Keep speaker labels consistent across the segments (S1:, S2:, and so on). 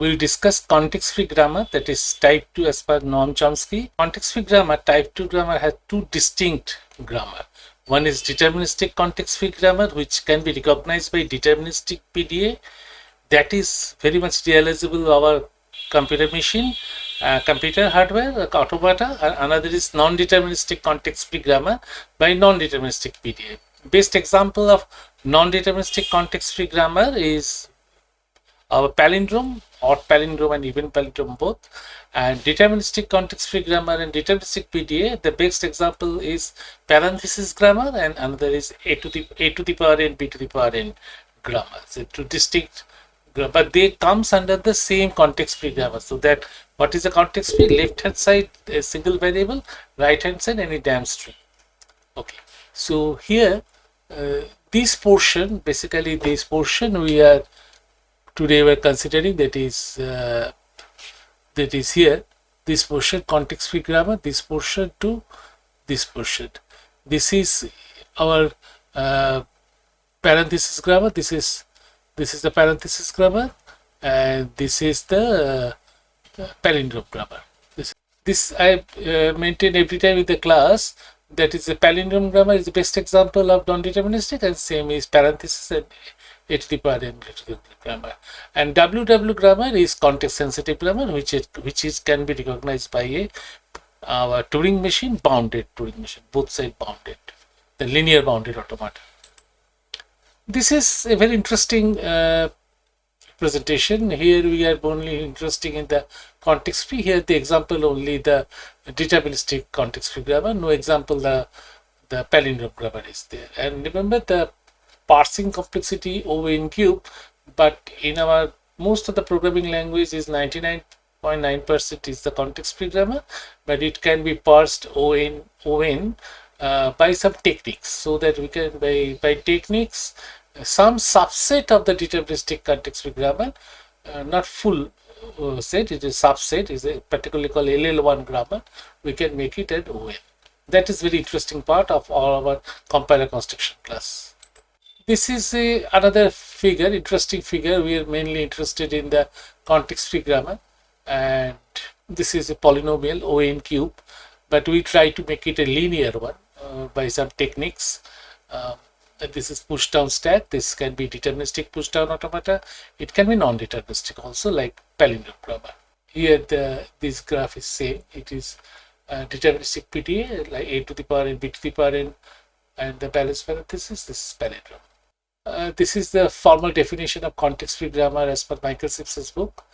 S1: We'll discuss context-free grammar, that is type 2 as per Noam Chomsky. Context-free grammar, type 2 grammar has two distinct grammar. One is deterministic context-free grammar, which can be recognized by deterministic PDA. That is very much realizable our computer machine, computer hardware, automata. Another is non-deterministic context-free grammar by non-deterministic PDA. Best example of non-deterministic context-free grammar is our palindrome, odd palindrome and even palindrome both. And deterministic context-free grammar and deterministic PDA, the best example is parenthesis grammar, and another is a to the power n, b to the power n grammar. So two distinct, but they comes under the same context-free grammar. So that what is the context-free? Left hand side a single variable, right hand side any damn string. Okay, so here this portion, basically this portion we are today we're considering, that is here, this portion context-free grammar, this portion to this portion. This is our parenthesis grammar. This is the parenthesis grammar, and this is the palindrome grammar. This I maintain every time with the class. That is the palindrome grammar is the best example of non-deterministic, and same is parenthesis and a to the power n grammar. And WW grammar is context-sensitive grammar, which can be recognized by our Turing machine, bounded Turing machine, both side bounded, the linear bounded automata. This is a very interesting presentation. Here we are only interested in the context-free. Here the example only the deterministic context-free grammar. No example the palindrome grammar is there. And remember the parsing complexity O(n) cube, but in our most of the programming language is 99.9% is the context-free grammar, but it can be parsed O(n) by some techniques, so that we can by techniques some subset of the deterministic context-free grammar, not full set, it is subset, is particularly called LL1 grammar, we can make it at O(n). That is very interesting part of all our compiler construction class. This is another figure, interesting figure. We are mainly interested in the context-free grammar, and this is a polynomial O(n) cube, but we try to make it a linear one by some techniques. This is push down stack. This can be deterministic push down automata. It can be non-deterministic also, like palindrome grammar. Here this graph is same. It is deterministic PDA, like a to the power n, b to the power n, and the balance parenthesis. This is palindrome. This is the formal definition of context-free grammar as per Michael Simpson's book.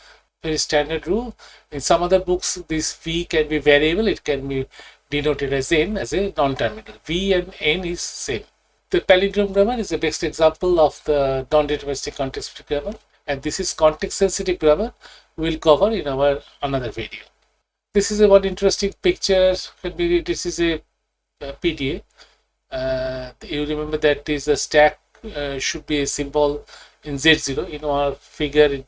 S1: Very standard rule. In some other books, this V can be variable. It can be denoted as n, as a non-terminal. V and n is same. The palindrome grammar is the best example of the non-deterministic context-free grammar, and this is context-sensitive grammar. We'll cover in our another video. This is a one interesting picture. This is a PDA. You remember that is a stack should be a symbol in Z0. In our figure in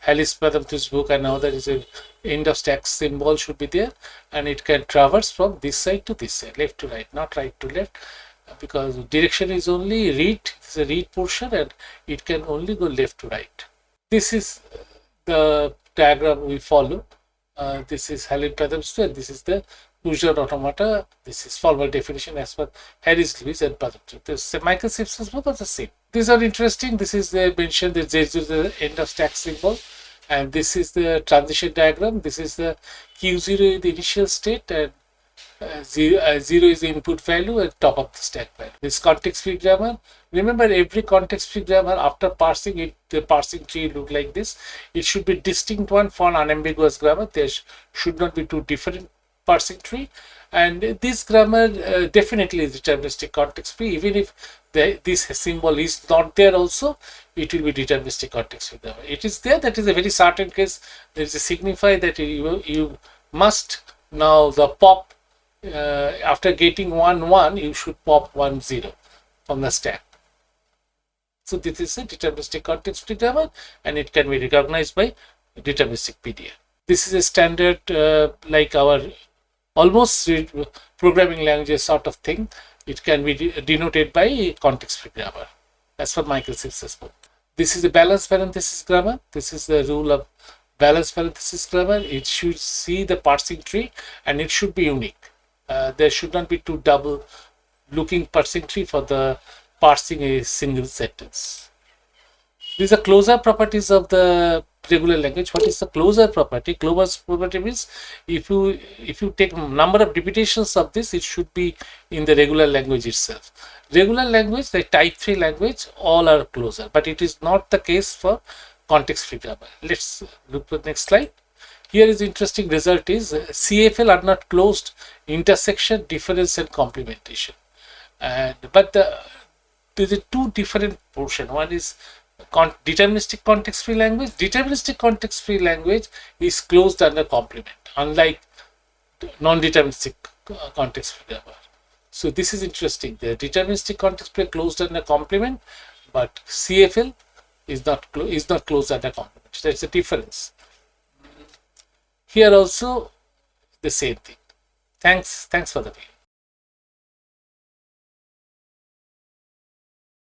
S1: Alice Padamtu's book, and now there is a end of stack symbol should be there, and it can traverse from this side to this side, left to right, not right to left, because direction is only read. It's a read portion, and it can only go left to right. This is the diagram we follow. This is Helen Padamtu, and this is the push-down automata. This is formal definition as per Harris, Lewis, and Padamtu. This Michael Simpson's book was the same. These are interesting. This is the mentioned the Z0 is the end of stack symbol, and this is the transition diagram. This is the Q0 the initial state, and 0 is the input value and top of the stack value. This context-free grammar. Remember, every context-free grammar after parsing it, the parsing tree look like this. It should be distinct one for an unambiguous grammar. There should not be two different parsing tree. And this grammar definitely is deterministic context-free. Even if this symbol is not there, also it will be deterministic context-free grammar. It is there. That is a very certain case. There is a signify that you must now the pop. After getting 1 1, you should pop 1 0 from the stack. So this is a deterministic context-free grammar, and it can be recognized by deterministic PDA. This is a standard like our almost programming language sort of thing. It can be denoted by context-free grammar. That's for Michael Simpson's book. This is a balanced parenthesis grammar. This is the rule of balanced parenthesis grammar, it should see the parsing tree and it should be unique. There should not be two double looking parsing tree for the parsing a single sentence. These are closure properties of the regular language. What is the closure property? Closure property means if you take number of repetitions of this, it should be in the regular language itself. Regular language, the type 3 language, all are closure, but it is not the case for context-free grammar. Let's look at the next slide. Here is interesting result is CFL are not closed, intersection, difference and complementation. But there's a two different portion. One is deterministic context-free language. Deterministic context-free language is closed under complement, unlike non-deterministic context-free grammar. So this is interesting. The deterministic context-free closed under complement, but CFL is not closed under complement. That's a difference. Here also the same thing. Thanks for the video.